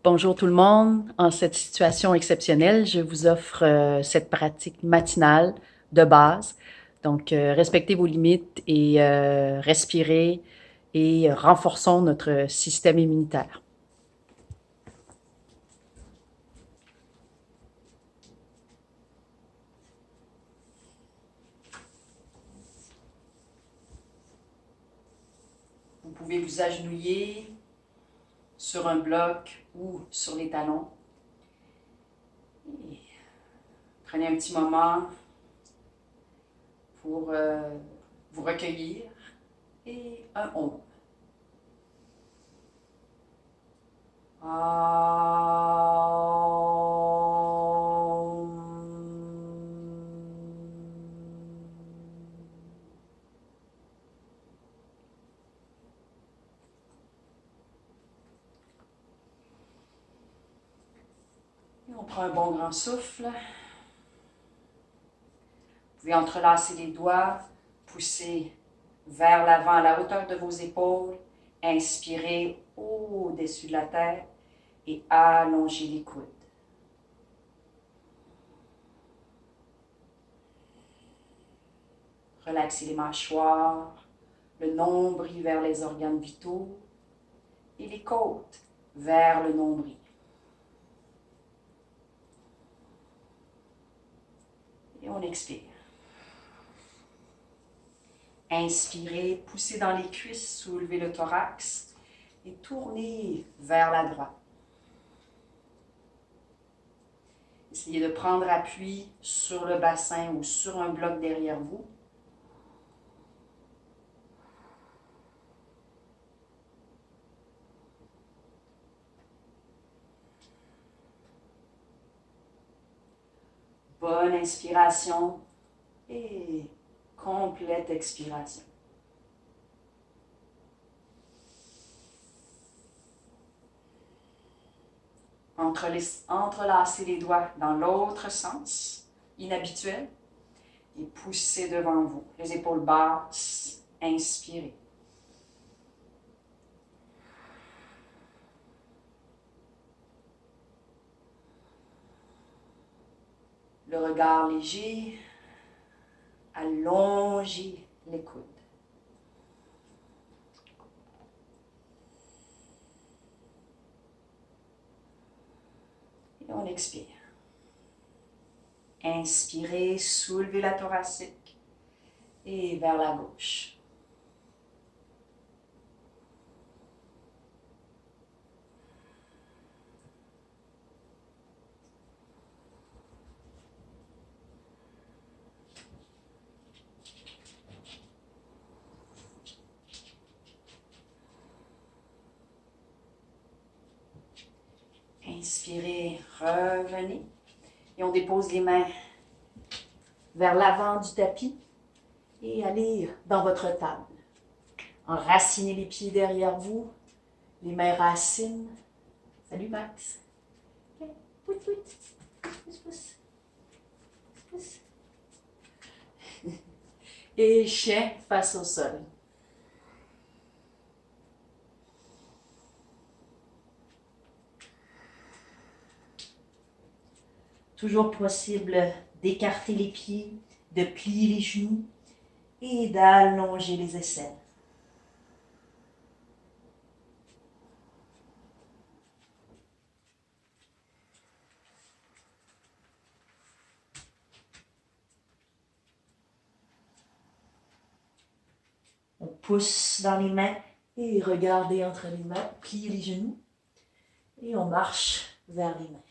Bonjour tout le monde. En cette situation exceptionnelle, je vous offre cette pratique matinale de base. Donc, respectez vos limites et respirez et renforçons notre système immunitaire. Vous pouvez vous agenouiller sur un bloc ou sur les talons. Et prenez un petit moment pour vous recueillir et un om. On prend un bon grand souffle. Vous pouvez entrelacer les doigts, pousser vers l'avant à la hauteur de vos épaules. Inspirez au-dessus de la tête et allongez les coudes. Relaxez les mâchoires, le nombril vers les organes vitaux et les côtes vers le nombril. Et on expire. Inspirez, poussez dans les cuisses, soulevez le thorax et tournez vers la droite. Essayez de prendre appui sur le bassin ou sur un bloc derrière vous. Bonne inspiration et complète expiration. Entrelacez les doigts dans l'autre sens, inhabituel, et poussez devant vous, les épaules basses, inspirez. Le regard léger, allongez les coudes. Et on expire. Inspirez, soulevez la thoracique et vers la gauche. Inspirez, revenez. Et on dépose les mains vers l'avant du tapis et allez dans votre table. Enracinez les pieds derrière vous, les mains racines. Salut Max. Okay. Pouit, pouit. Pousse, pousse. Pousse. Et chien face au sol. Toujours possible d'écarter les pieds, de plier les genoux et d'allonger les aisselles. On pousse dans les mains et regardez entre les mains, pliez les genoux et on marche vers les mains.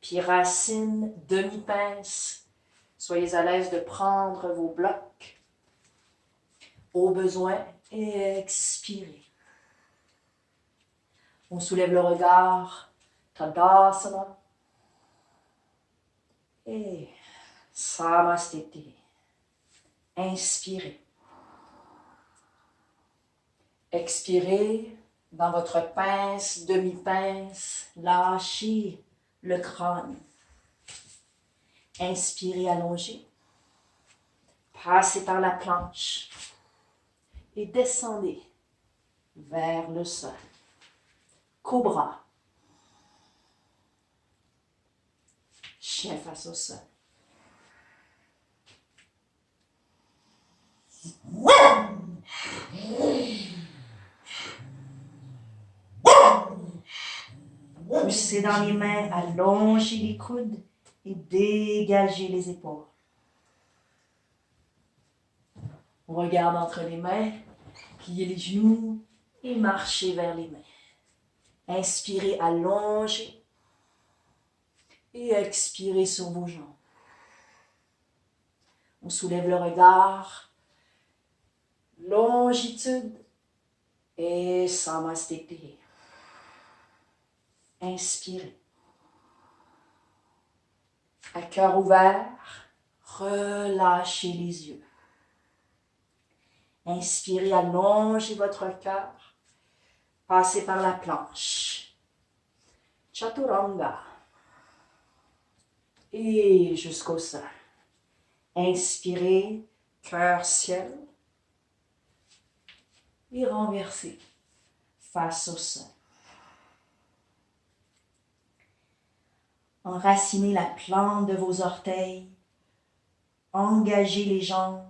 Pieds racines, demi-pince. Soyez à l'aise de prendre vos blocs au besoin et expirez. On soulève le regard, Tadasana et Samastiti. Inspirez. Expirez dans votre pince, demi-pince, lâchez le crâne. Inspirez, allongez. Passez par la planche et descendez vers le sol. Cobra. chien face au sol. Poussez dans les mains, allongez les coudes et dégagez les épaules. On regarde entre les mains, pliez les genoux et marchez vers les mains. Inspirez, allongez et expirez sur vos jambes. On soulève le regard, longitude et samasthiti. Inspirez. À cœur ouvert, relâchez les yeux. Inspirez, allongez votre cœur. Passez par la planche. Chaturanga. Et jusqu'au sol. Inspirez, cœur ciel. Et renversez face au sol. Enracinez la plante de vos orteils. Engagez les jambes.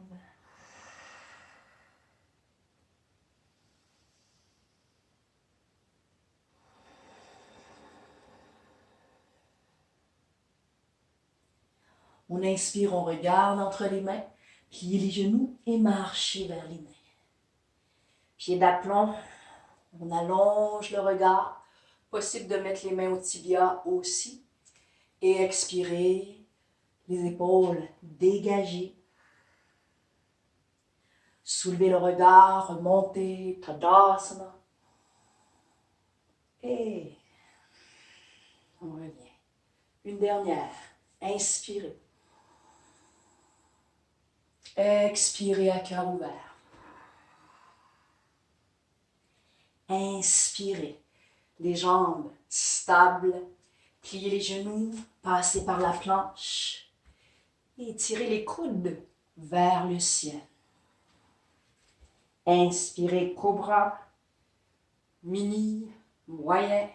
On inspire, on regarde entre les mains, pliez les genoux et marchez vers les mains. Pied d'aplomb, on allonge le regard. Possible de mettre les mains au tibia aussi. Et expirez, les épaules dégagées. Soulevez le regard, remontez, Tadasana. Et on revient. Une dernière, inspirez. Expirez à cœur ouvert. Inspirez. Les jambes stables. Pliez les genoux. Passez par la planche. Et tirez les coudes vers le ciel. Inspirez cobra. Mini. Moyen.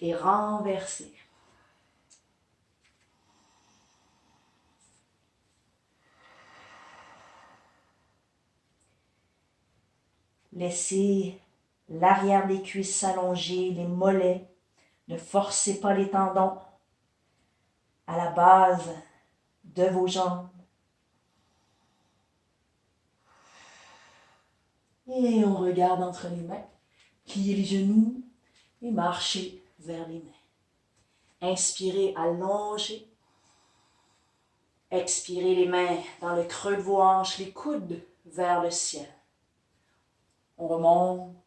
Et renversez. Laissez l'arrière des cuisses s'allonger, les mollets. Ne forcez pas les tendons à la base de vos jambes. Et on regarde entre les mains. Pliez les genoux et marchez vers les mains. Inspirez, allongez. Expirez les mains dans le creux de vos hanches, les coudes vers le ciel. On remonte.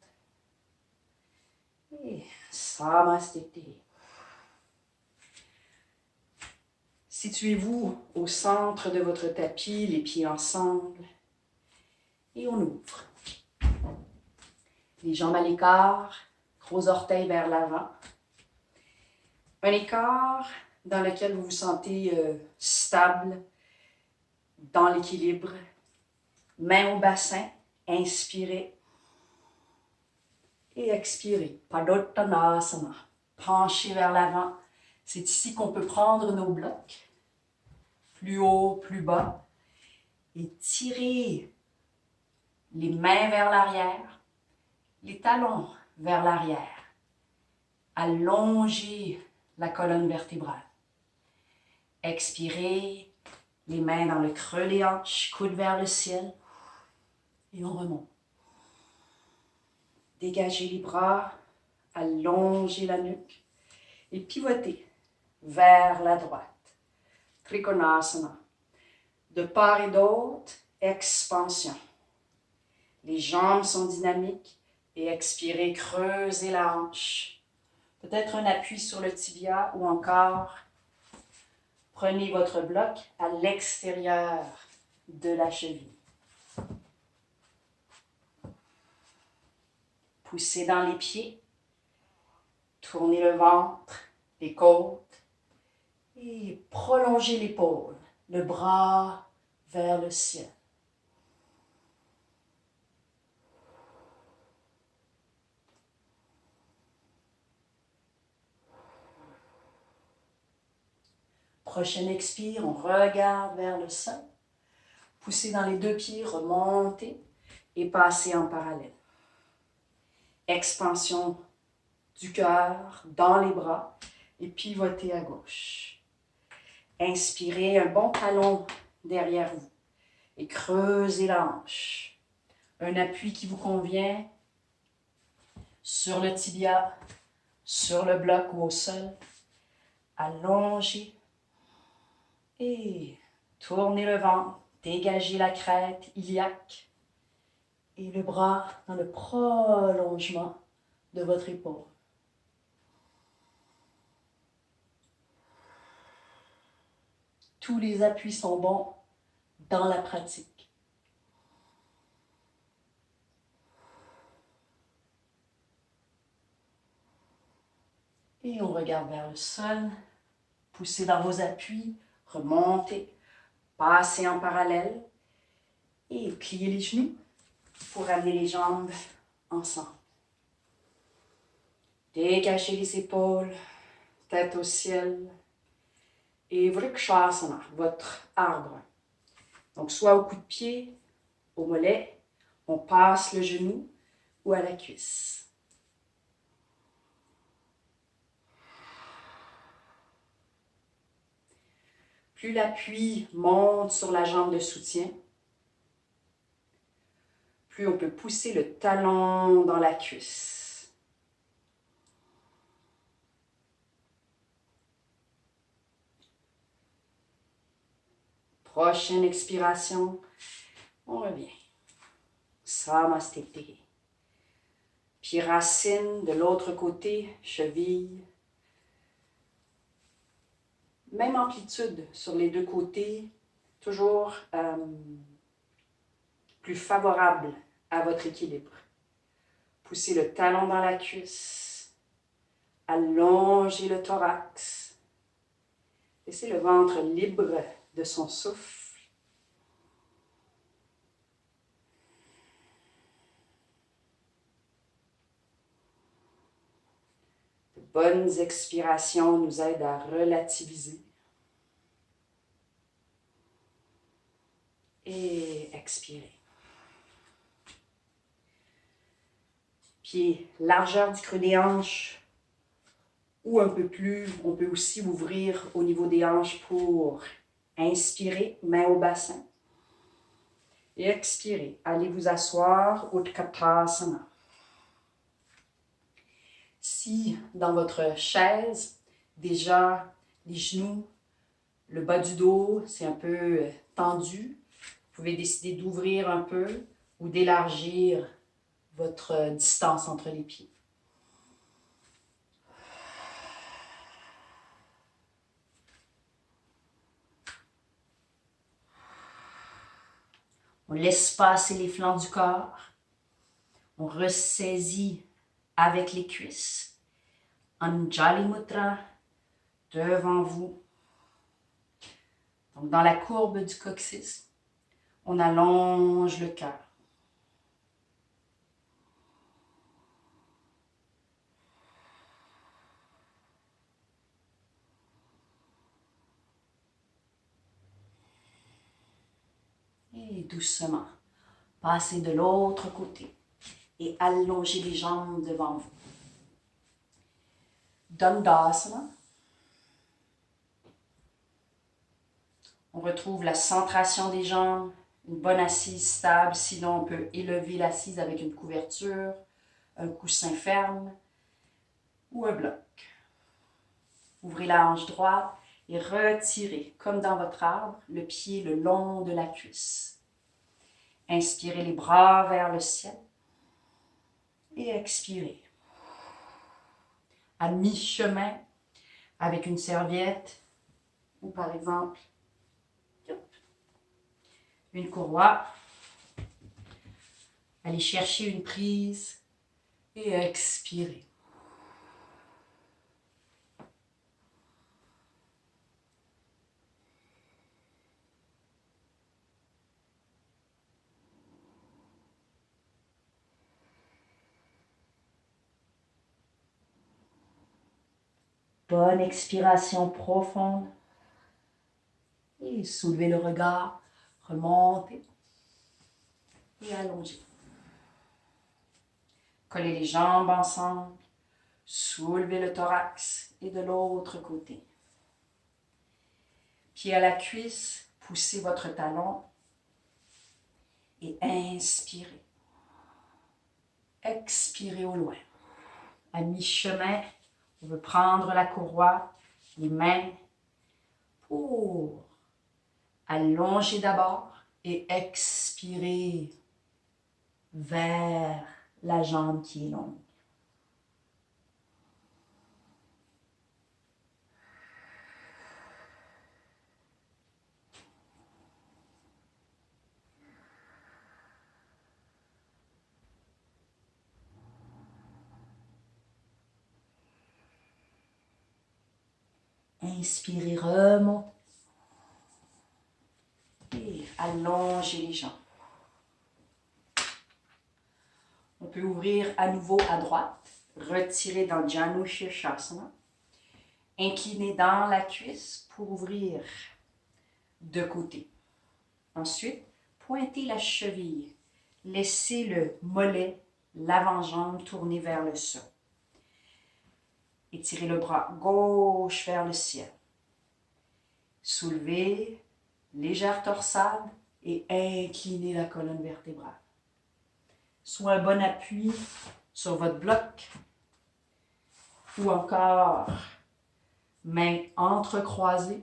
Et samasthiti. Situez-vous au centre de votre tapis, les pieds ensemble. Et on ouvre. Les jambes à l'écart, gros orteils vers l'avant. Un écart dans lequel vous vous sentez stable, dans l'équilibre. Main au bassin, inspirez. Et expirez. Padottanasana. Penchez vers l'avant. C'est ici qu'on peut prendre nos blocs. Plus haut, plus bas. Et tirer les mains vers l'arrière. Les talons vers l'arrière. Allongez la colonne vertébrale. Expirez. Les mains dans le creux des hanches. Coude vers le ciel. Et on remonte. Dégagez les bras, allongez la nuque et pivotez vers la droite. Trikonasana. De part et d'autre, expansion. Les jambes sont dynamiques et expirez, creusez la hanche. Peut-être un appui sur le tibia ou encore prenez votre bloc à l'extérieur de la cheville. Poussez dans les pieds, tournez le ventre, les côtes et prolongez l'épaule, le bras vers le ciel. Prochaine expire, on regarde vers le sol. Poussez dans les deux pieds, remontez et passez en parallèle. Expansion du cœur dans les bras et pivotez à gauche. Inspirez un bon talon derrière vous et creusez la hanche. Un appui qui vous convient sur le tibia, sur le bloc ou au sol. Allongez et tournez le ventre, dégagez la crête iliaque et le bras dans le prolongement de votre épaule. Tous les appuis sont bons dans la pratique. Et on regarde vers le sol. Poussez dans vos appuis, remontez, passez en parallèle et pliez les genoux pour amener les jambes ensemble. Dégagez les épaules, tête au ciel et Vrikshasana, votre arbre. Donc soit au coup de pied, au mollet, on passe le genou ou à la cuisse. Plus l'appui monte sur la jambe de soutien, plus on peut pousser le talon dans la cuisse. Prochaine expiration, on revient. Samastiti. Pied racine de l'autre côté, cheville. Même amplitude sur les deux côtés, toujours plus favorable à votre équilibre. Poussez le talon dans la cuisse, allongez le thorax, laissez le ventre libre de son souffle. De bonnes expirations nous aident à relativiser. Et expirez. Pied, largeur du creux des hanches ou un peu plus. On peut aussi ouvrir au niveau des hanches pour inspirer, main au bassin. Et expirez. Allez vous asseoir, Utkatasana. Si dans votre chaise, déjà les genoux, le bas du dos, c'est un peu tendu, vous pouvez décider d'ouvrir un peu ou d'élargir votre distance entre les pieds. On laisse passer les flancs du corps. On ressaisit avec les cuisses. Anjali Mudra devant vous. Donc dans la courbe du coccyx, on allonge le cœur. Et doucement, passez de l'autre côté et allongez les jambes devant vous. Dandasana. On retrouve la centration des jambes, une bonne assise stable, sinon on peut élever l'assise avec une couverture, un coussin ferme ou un bloc. Ouvrez la hanche droite et retirez, comme dans votre arbre, le pied le long de la cuisse. Inspirez les bras vers le ciel et expirez. À mi-chemin, avec une serviette ou par exemple une courroie, allez chercher une prise et expirez. Bonne expiration profonde. Et soulevez le regard, remontez et allongez. Collez les jambes ensemble, soulevez le thorax et de l'autre côté. Pied à la cuisse, poussez votre talon et inspirez. Expirez au loin. À mi-chemin, on veut prendre la courroie, les mains pour allonger d'abord et expirer vers la jambe qui est longue. Inspirez, remontez. Et allongez les jambes. On peut ouvrir à nouveau à droite. Retirez dans Janu Shirshasana. Inclinez dans la cuisse pour ouvrir de côté. Ensuite, pointez la cheville. Laissez le mollet, l'avant-jambe tourner vers le sol. Étirez le bras gauche vers le ciel. Soulevez, légère torsade et inclinez la colonne vertébrale. Soit un bon appui sur votre bloc ou encore mains entrecroisées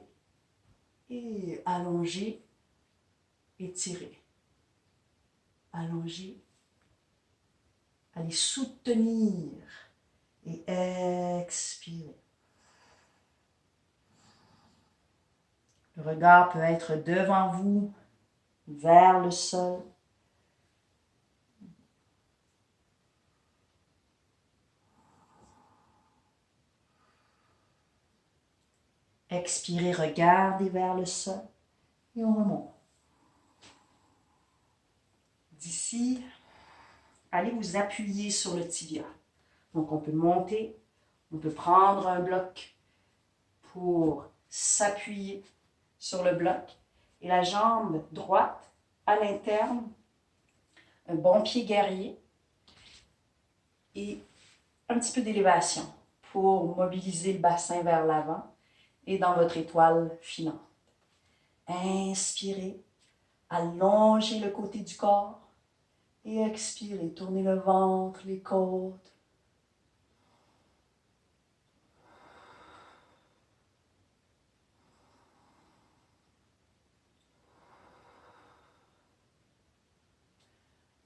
et allongez, étirez. Allongez. Allez soutenir et expirez. Le regard peut être devant vous, vers le sol. Expirez, regardez vers le sol et on remonte. D'ici, allez vous appuyer sur le tibia. Donc on peut monter, on peut prendre un bloc pour s'appuyer sur le bloc et la jambe droite à l'interne, un bon pied guerrier et un petit peu d'élévation pour mobiliser le bassin vers l'avant et dans votre étoile filante. Inspirez, allongez le côté du corps et expirez, tournez le ventre, les côtes.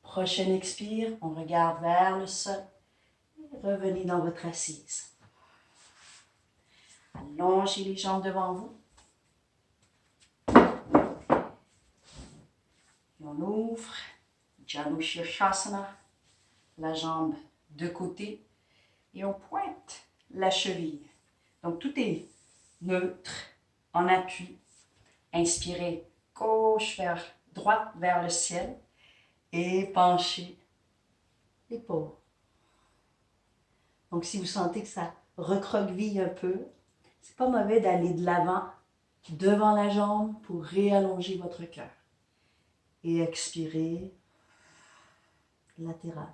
Prochaine expire, on regarde vers le sol et revenez dans votre assise. Allongez les jambes devant vous. Et on ouvre, Janu Shirshasana, la jambe de côté et on pointe la cheville. Donc tout est neutre, en appui. Inspirez, gauche vers droite vers le ciel et penchez l'épaule. Donc si vous sentez que ça recroqueville un peu, c'est pas mauvais d'aller de l'avant, devant la jambe pour réallonger votre cœur. Et expirez, latéral.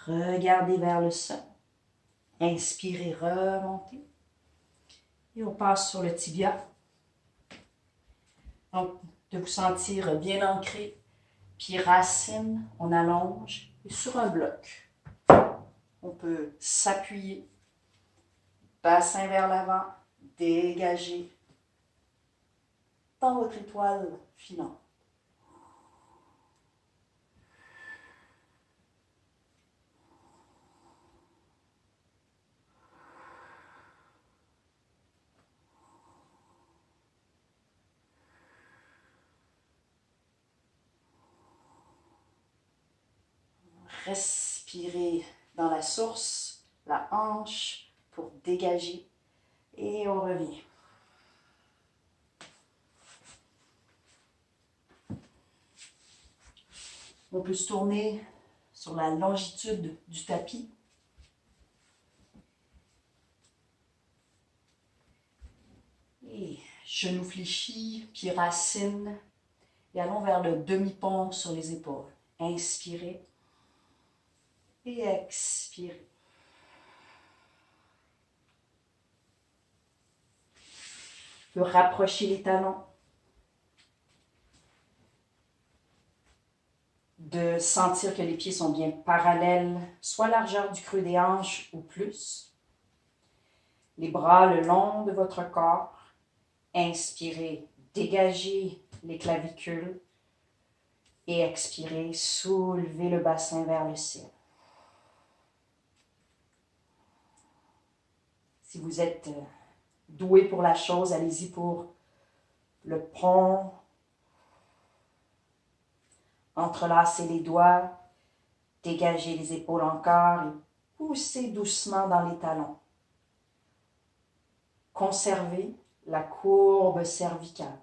Regardez vers le sol. Inspirez, remontez. Et on passe sur le tibia. Donc, de vous sentir bien ancré. Pied racine, on allonge. Et sur un bloc, on peut s'appuyer. Bassin vers l'avant, dégager dans votre étoile filante. Respirez dans la source, la hanche pour dégager et on revient. On peut se tourner sur la longitude du tapis. Et genoux fléchis, pieds racines. Et allons vers le demi-pont sur les épaules. Inspirez et expirez. On peut rapprocher les talons. De sentir que les pieds sont bien parallèles, soit largeur du creux des hanches ou plus. Les bras le long de votre corps. Inspirez, dégagez les clavicules. Et expirez, soulevez le bassin vers le ciel. Si vous êtes doué pour la chose, allez-y pour le pont. Entrelacez les doigts, dégagez les épaules encore et poussez doucement dans les talons. Conservez la courbe cervicale.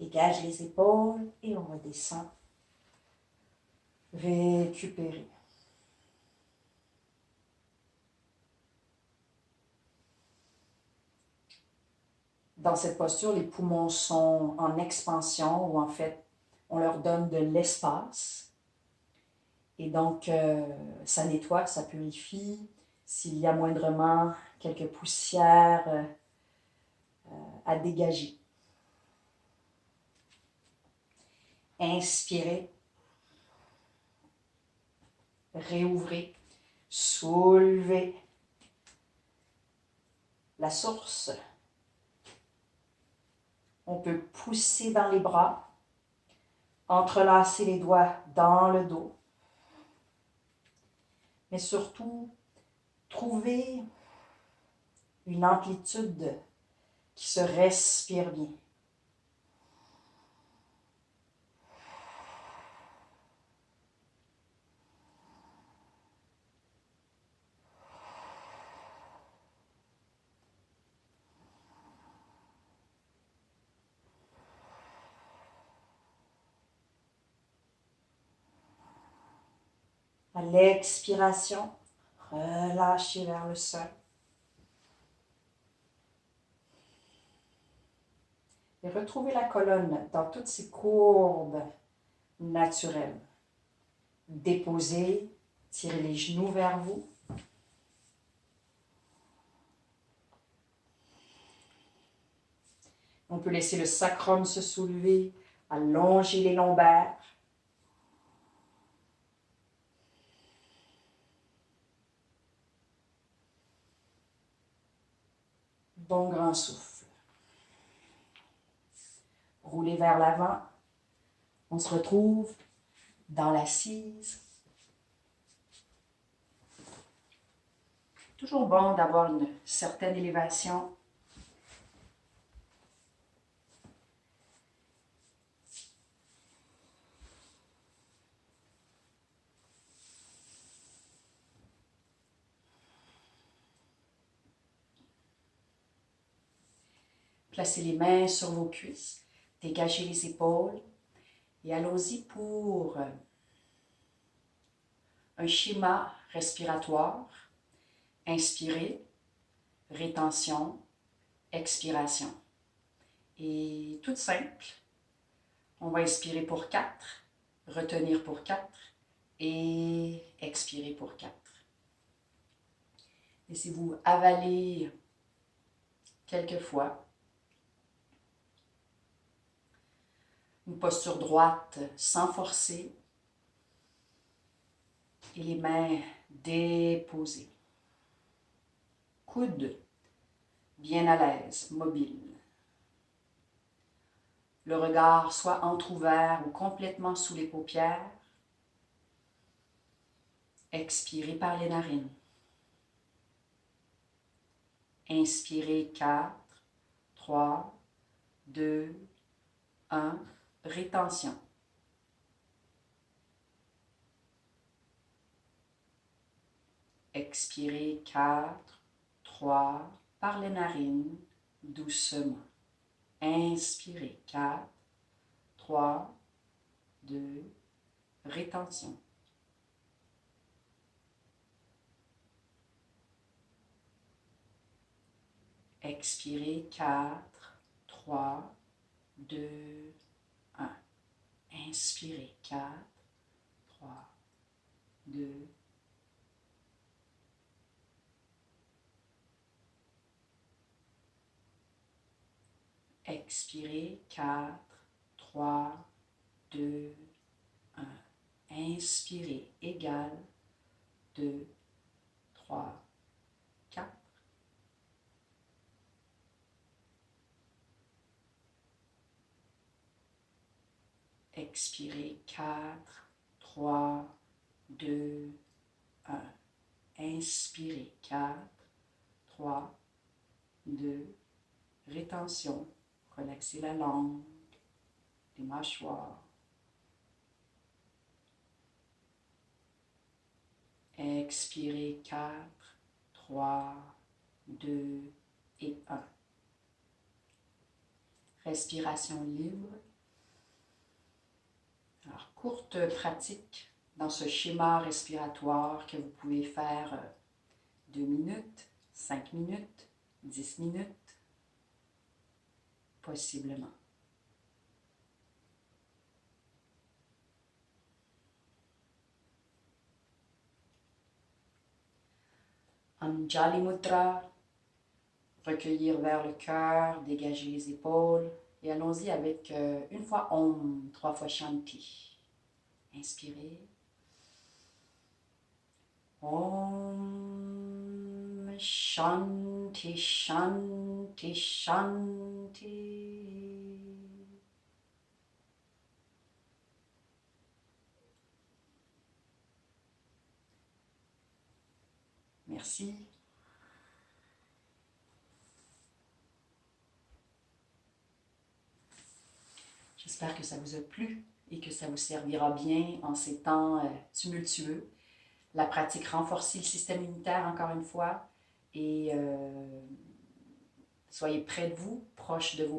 Dégage les épaules et on redescend. Récupérez. Dans cette posture, les poumons sont en expansion ou en fait, on leur donne de l'espace. Et donc, ça nettoie, ça purifie. S'il y a moindrement quelques poussières à dégager. Inspirez. Réouvrez. Soulevez. La source. On peut pousser dans les bras. Entrelacer les doigts dans le dos. Mais surtout, trouver une amplitude qui se respire bien. À l'expiration, relâchez vers le sol. Et retrouvez la colonne dans toutes ses courbes naturelles. Déposez, tirez les genoux vers vous. On peut laisser le sacrum se soulever, allonger les lombaires. Bon grand souffle. Roulez vers l'avant. On se retrouve dans l'assise. Toujours bon d'avoir une certaine élévation. Placez les mains sur vos cuisses, dégagez les épaules et allons-y pour un schéma respiratoire. Inspirez, rétention, expiration. Et tout simple, on va inspirer pour 4, retenir pour 4 et expirer pour 4. Laissez-vous avaler quelques fois. Une posture droite sans forcer et les mains déposées. Coudes bien à l'aise, mobiles. Le regard soit entrouvert ou complètement sous les paupières. Expirez par les narines. Inspirez 4, 3, 2, 1. Rétention. Expirez 4, 3, par les narines, doucement. Inspirez 4, 3, 2, rétention. Expirez 4, 3, 2, 1. Inspirez 4, 3, 2, expirez 4, 3, 2, 1. Inspirez égal 2, 3, 4. Expirez 4, 3, 2, 1. Inspirez 4, 3, 2, rétention. Relaxez la langue, les mâchoires. Expirez 4, 3, 2 et 1. Respiration libre. Alors, courte pratique dans ce schéma respiratoire que vous pouvez faire 2 minutes, 5 minutes, 10 minutes, possiblement. Anjali Mudra, recueillir vers le cœur, dégager les épaules et allons-y avec une fois Om, 3 fois Shanti. Inspirez. Om Shanti Shanti Shanti. Merci. J'espère que ça vous a plu et que ça vous servira bien en ces temps tumultueux. La pratique renforce le système immunitaire encore une fois et soyez près de vous, proche de vos